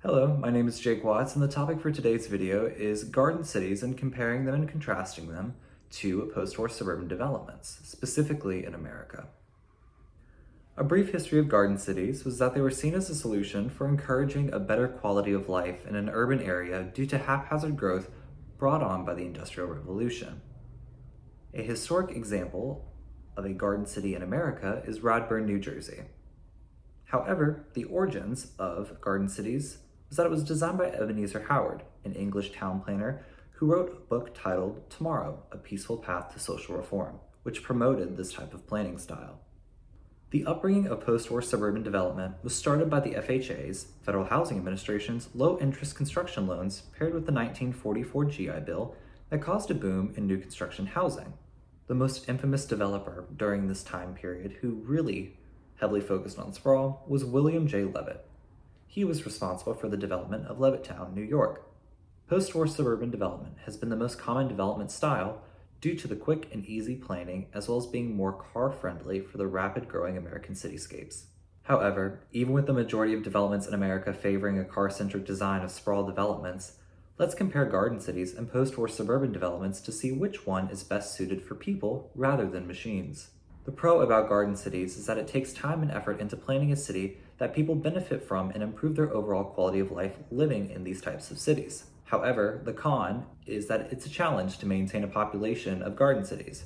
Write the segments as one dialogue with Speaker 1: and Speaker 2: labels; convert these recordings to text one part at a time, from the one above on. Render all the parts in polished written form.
Speaker 1: Hello, my name is Jake Watts, and the topic for today's video is garden cities and comparing them and contrasting them to post-war suburban developments, specifically in America. A brief history of garden cities was that they were seen as a solution for encouraging a better quality of life in an urban area due to haphazard growth brought on by the Industrial Revolution. A historic example of a garden city in America is Radburn, New Jersey. However, the origins of garden cities was that it was designed by Ebenezer Howard, an English town planner who wrote a book titled Tomorrow, A Peaceful Path to Social Reform, which promoted this type of planning style. The upbringing of post-war suburban development was started by the FHA's, Federal Housing Administration's, low-interest construction loans paired with the 1944 GI Bill that caused a boom in new construction housing. The most infamous developer during this time period who really heavily focused on sprawl was William J. Levitt. He was responsible for the development of Levittown, New York. Post-war suburban development has been the most common development style due to the quick and easy planning as well as being more car-friendly for the rapid growing American cityscapes. However, even with the majority of developments in America favoring a car-centric design of sprawl developments, let's compare garden cities and post-war suburban developments to see which one is best suited for people rather than machines. The pro about garden cities is that it takes time and effort into planning a city that people benefit from and improve their overall quality of life living in these types of cities. However, the con is that it's a challenge to maintain a population of garden cities.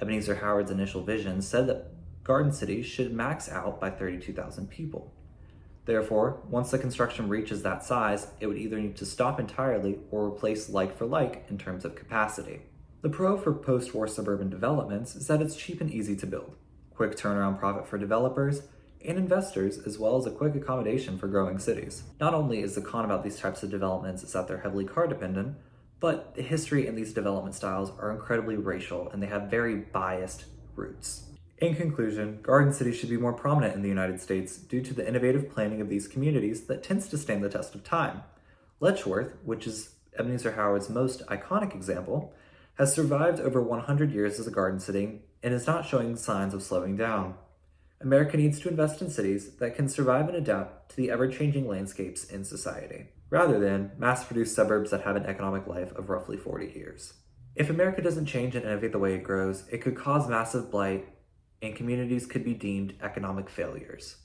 Speaker 1: Ebenezer Howard's initial vision said that garden cities should max out by 32,000 people. Therefore, once the construction reaches that size, it would either need to stop entirely or replace like for like in terms of capacity. The pro for post-war suburban developments is that it's cheap and easy to build, quick turnaround profit for developers and investors, as well as a quick accommodation for growing cities. Not only is the con about these types of developments is that they're heavily car dependent, but the history in these development styles are incredibly racial and they have very biased roots. In conclusion, garden cities should be more prominent in the United States due to the innovative planning of these communities that tends to stand the test of time. Letchworth, which is Ebenezer Howard's most iconic example, has survived over 100 years as a garden city and is not showing signs of slowing down. America needs to invest in cities that can survive and adapt to the ever-changing landscapes in society, rather than mass-produce suburbs that have an economic life of roughly 40 years. If America doesn't change and innovate the way it grows, it could cause massive blight, and communities could be deemed economic failures.